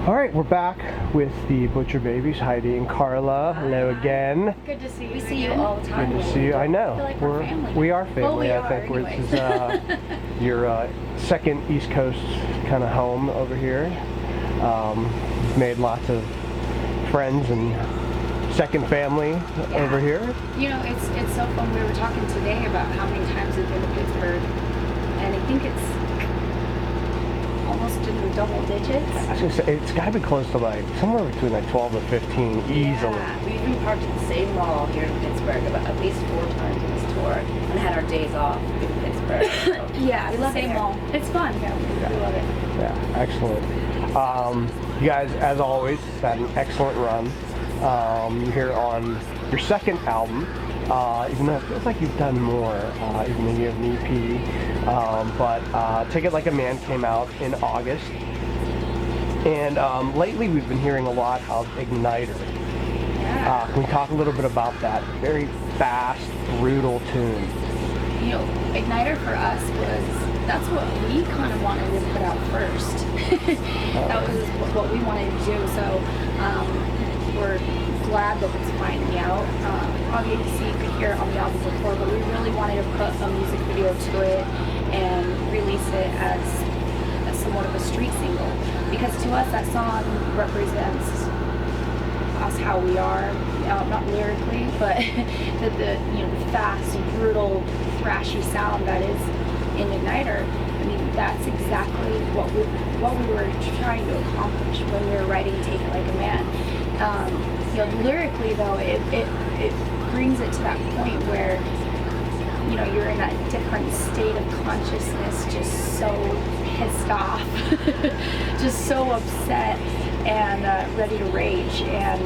All right, we're back with the Butcher Babies, Heidi and Carla. Hello again. Good to see you. We see you all the time. Good to see you. I know. I feel like we're family. We are family. Well, we I are, think anyways. this is your second East Coast kind of home over here. You've made lots of friends and second family over here. You know, it's so fun. We were talking today about how many times we've been to Pittsburgh, and I think it's almost in the double digits. I was gonna say, it's got to be close to like somewhere between like 12 to 15 easily. Yeah, we've been parked at the same mall here in Pittsburgh about at least 4 times in this tour, and had our days off in Pittsburgh. So. Yeah, we love the same mall. It's fun. Yeah, we love it. Yeah, excellent. You guys, as always, had an excellent run. You're here on your second album, even though it feels like you've done more, even though you have an EP. But Take It Like a Man came out in August. And lately we've been hearing a lot of Igniter. Yeah. Can we talk a little bit about that very fast, brutal tune? You know, Igniter for us that's what we kind of wanted to put out first. That was what we wanted to do. So we're glad that it's finally out. Obviously you could hear it on the album before, but we really wanted to put a music video to it and release it as somewhat of a street single, because to us that song represents us, how we are, not lyrically, but the fast, brutal, thrashy sound that is in Igniter. I mean, that's exactly what we were trying to accomplish when we were writing Take It Like a Man. Lyrically though, it brings it to that point where you're in that different state of consciousness, just so pissed off, just so upset and ready to rage, and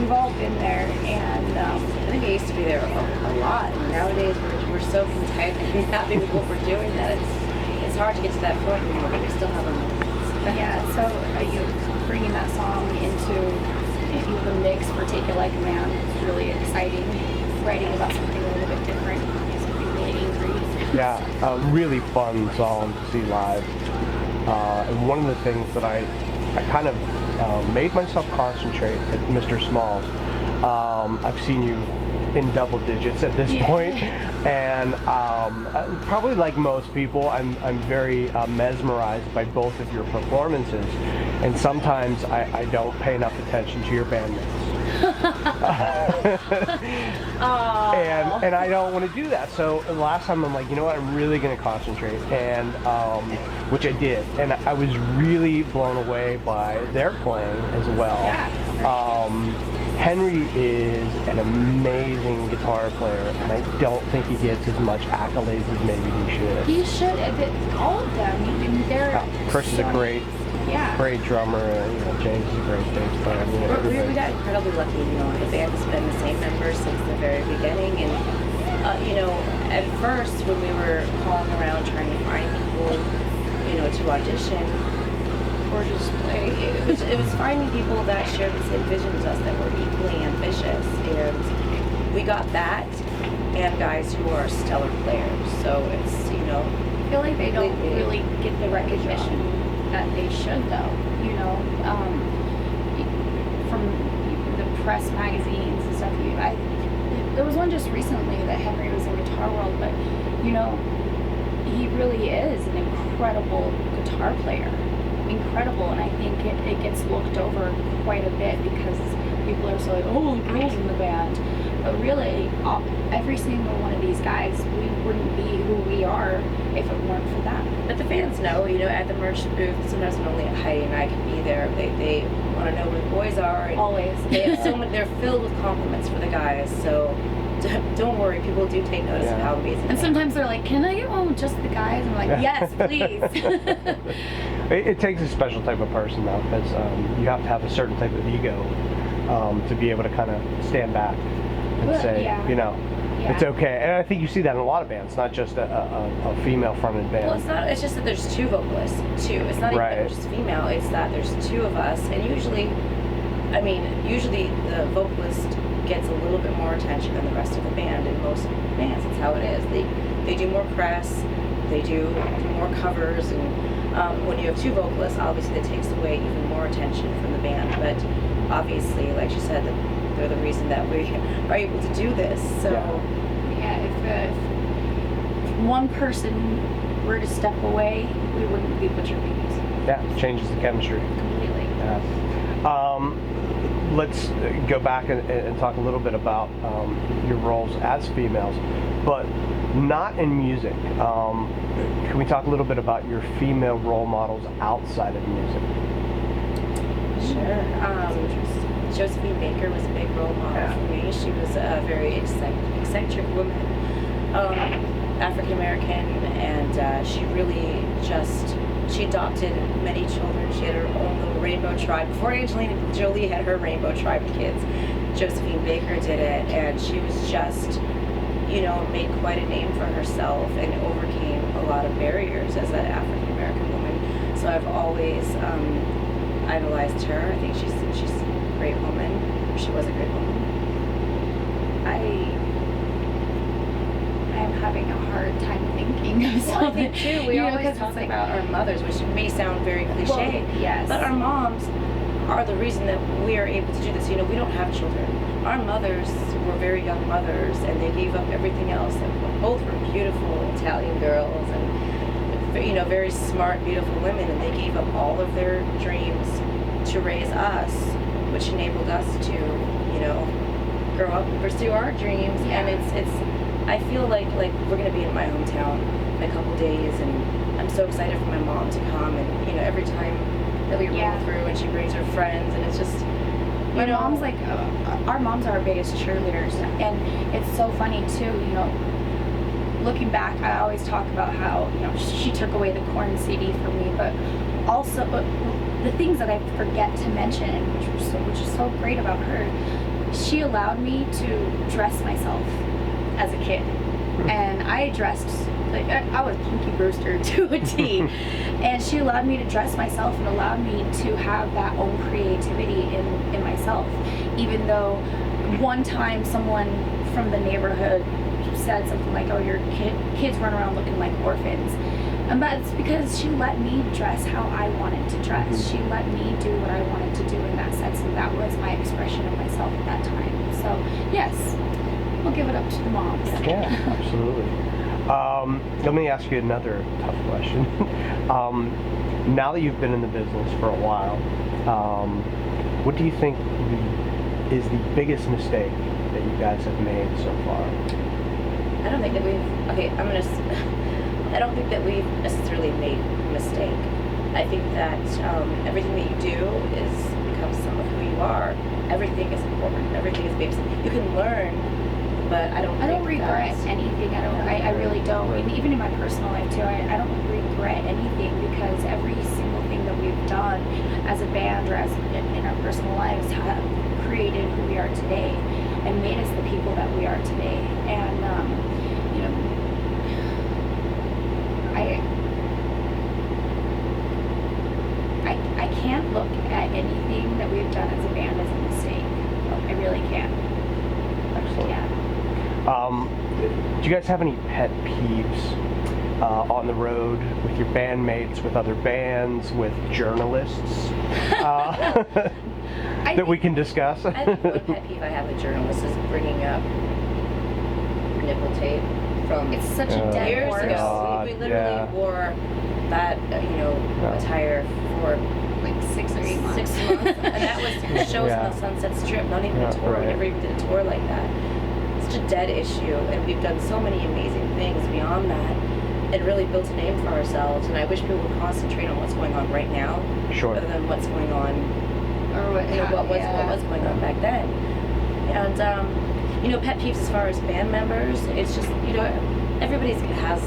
we've all been there. And I think I used to be there a lot, and nowadays we're so content and happy with what we're doing that it's hard to get to that point anymore, but we still have a yeah. So bringing that song into the mix for Take It Like a Man is really exciting. Writing about something a little bit different, something really angry. Yeah, a really fun song to see live. And one of the things that I kind of made myself concentrate at Mr. Smalls. I've seen you in double digits at this point, and probably like most people, I'm very mesmerized by both of your performances, and sometimes I don't pay enough attention to your bandmates. and I don't want to do that. So the last time I'm like, you know what, I'm really going to concentrate, and which I did, and I was really blown away by their playing as well. Henry is an amazing guitar player, and I don't think he gets as much accolades as maybe he should. He should. All of them. Chris is a great drummer. James is a great bass player. We got incredibly lucky. The band has been the same members since the very beginning, and at first when we were calling around trying to find people, to audition. Or just it was finding people that shared the same vision as us, that were equally ambitious, and we got that, and guys who are stellar players. So it's I feel like they don't really get the recognition that they should, though. From the press magazines and stuff. There was one just recently that Henry was in Guitar World, but he really is an incredible guitar player. Incredible, and I think it gets looked over quite a bit because people are so like, oh, the girls in the band, but really every single one of these guys, we wouldn't be who we are if it weren't for them. But the fans know, at the merch booth, sometimes when only Heidi and I can be there, they want to know where the boys are. And always. They have they're filled with compliments for the guys, so don't worry, people do take notice of how amazing. And sometimes they're like, can I get one with just the guys? I'm like, yes, please. It takes a special type of person, though, because you have to have a certain type of ego to be able to kind of stand back and say, it's okay. And I think you see that in a lot of bands, not just a female-fronted band. Well, it's just that there's 2 vocalists, 2. It's not even that we're just female, it's that there's 2 of us, and usually the vocalist gets a little bit more attention than the rest of the band in most bands. That's how it is. They do more press, they do more covers, and When you have two vocalists, obviously that takes away even more attention from the band. But obviously, like she said, they're the reason that we are able to do this. So if one person were to step away, we wouldn't be Butcher Babies. Yeah, it changes the chemistry. Completely. Yeah. Let's go back and talk a little bit about your roles as females, but not in music. Can we talk a little bit about your female role models outside of music? Sure. Josephine Baker was a big role model for me. She was a very eccentric woman, African American, and she really she adopted many children. She had her own little rainbow tribe. Before Angelina Jolie had her rainbow tribe of kids, Josephine Baker did it, and she was just, made quite a name for herself and overcame a lot of barriers as an African American woman. So I've always idolized her. I think she's a great woman. She was a great woman. I'm having a hard time thinking of something. Well, I think too, we always talk about our mothers, which may sound very cliche, yes. but our moms are the reason that we are able to do this. We don't have children. Our mothers were very young mothers, and they gave up everything else. And both were beautiful Italian girls, and very smart, beautiful women, and they gave up all of their dreams to raise us, which enabled us to, grow up and pursue our dreams. Yeah. And it's. I feel like we're gonna be in my hometown in a couple days, and I'm so excited for my mom to come. And every time that we roll through, and she brings her friends, and it's just. My mom's like, our moms are our biggest cheerleaders, and it's so funny too. Looking back, I always talk about how she took away the Korn CD for me, but also the things that I forget to mention, which is so great about her. She allowed me to dress myself as a kid, and I dressed like I was Punky Brewster to a T, and she allowed me to dress myself and allowed me to have that own creativity in myself. Even though one time someone from the neighborhood said something like, "Oh, your kids run around looking like orphans," but it's because she let me dress how I wanted to dress. She let me do what I wanted to do in that sense, and that was my expression of myself at that time. So yes. We'll give it up to the moms. Yeah, absolutely. Let me ask you another tough question. Now that you've been in the business for a while, what do you think is the biggest mistake that you guys have made so far? I don't think that I don't think that we've necessarily made a mistake. I think that everything that you do becomes some of who you are. Everything is important. Everything is babysitting. You can learn. But I don't regret anything. I really don't. And even in my personal life too, I don't regret anything, because every single thing that we've done as a band or as in our personal lives have created who we are today and made us the people that we are today. And I can't look at anything that we've done as a band as a mistake. I really can't. Excellent. Yeah. Do you guys have any pet peeves on the road with your bandmates, with other bands, with journalists that we can discuss? I think one pet peeve I have with journalists is bringing up nipple tape from It's such a dead years horse. ago. We literally wore that attire for Like 6 or 8 months. 6 months, and that was shows on the Sunset Strip. Not even a tour. Right. We never even did a tour like that. Such a dead issue, and we've done so many amazing things beyond that, and really built a name for ourselves. And I wish people would concentrate on what's going on right now, rather than what's going on, Or what was going on back then. And pet peeves as far as band members, it's just everybody has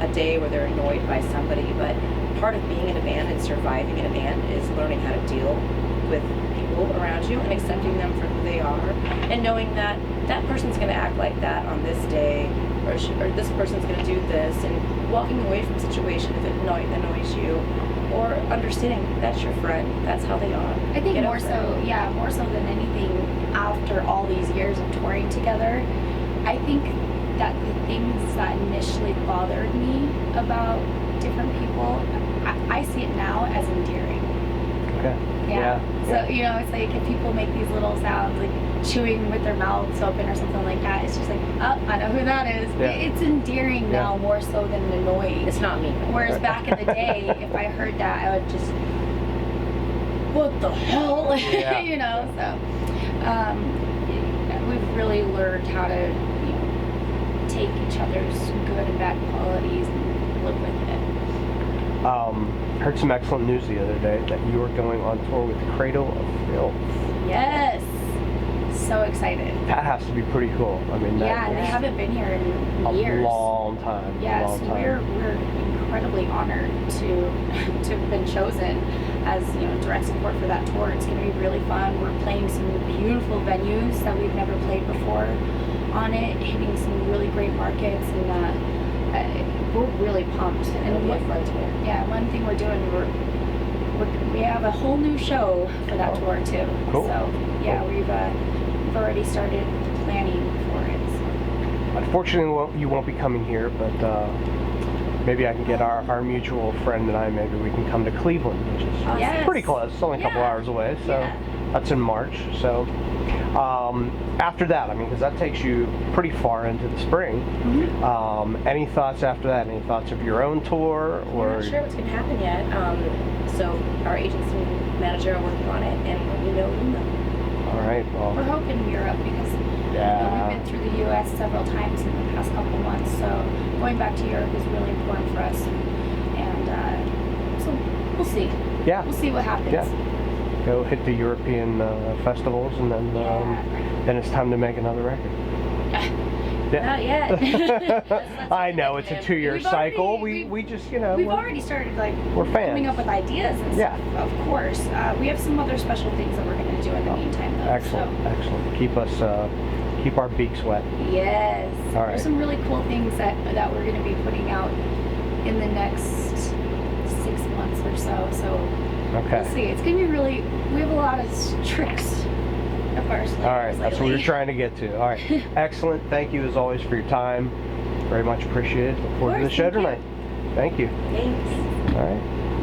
a day where they're annoyed by somebody, but part of being in a band and surviving in a band is learning how to deal with people around you and accepting them for who they are, and knowing that that person's going to act like that on this day, or this person's going to do this, and walking away from a situation if it annoys you, or understanding that's your friend, that's how they are. I think more so than anything, after all these years of touring together, I think that the things that initially bothered me about different people, I see it now as endearing. Okay. Yeah. So, you know, it's like if people make these little sounds, like chewing with their mouths open or something like that, it's just like, oh, I know who that is. Yeah. It's endearing now more so than annoying. It's not me. Whereas back in the day, if I heard that, I would just, what the hell? Yeah. You know, so we've really learned how to, you know, take each other's good and bad qualities and live with it. Heard some excellent news the other day that you were going on tour with Cradle of Filth. Yes. So excited. That has to be pretty cool. I mean, Yeah, and they haven't been here in years. A long time. Yes, long time. we're incredibly honored to have been chosen as, you know, direct support for that tour. It's going to be really fun. We're playing some beautiful venues that we've never played before on it, hitting some really great markets, and we're really pumped. And It'll be a fun tour. yeah, one thing we're doing, we have a whole new show for that tour too. Cool. So yeah, we've already started planning for it. So. Unfortunately, you won't be coming here, but maybe I can get our mutual friend and I, maybe we can come to Cleveland, which is Yes. pretty close. It's only a couple Yeah. hours away, so Yeah. that's in March. So after that, I mean, because that takes you pretty far into the spring. Any thoughts after that? Any thoughts of your own tour? We're Or not sure what's going to happen yet. So our agency and manager are working on it, and when we know, we'll know. all right, We're well, hoping Europe because you know, yeah. we've been through the U.S. several times in the past couple months, so going back to Europe is really important for us, and so we'll see. Yeah. We'll see what happens. Yeah. Go hit the European festivals, and then it's time to make another record. Not yet. I know it's a 2-year We've cycle. already- We just, you know, We've we're- already started like we're fans. coming up with ideas and Yeah. stuff. Of course, we have some other special things that we're going to do in the meantime, though. Excellent, excellent. Keep our beaks wet. So. Yes. All right. There's some really cool things that we're going to be putting out in the next 6 months or so. So Okay. we'll see. It's going to be really. We have a lot of tricks up our sleeves. All right, that's what we're lately. trying to get to. All right, excellent. Thank you as always for your time. Very much appreciated. Look forward to the course, show thank you. tonight. Thank you. Thanks. All right.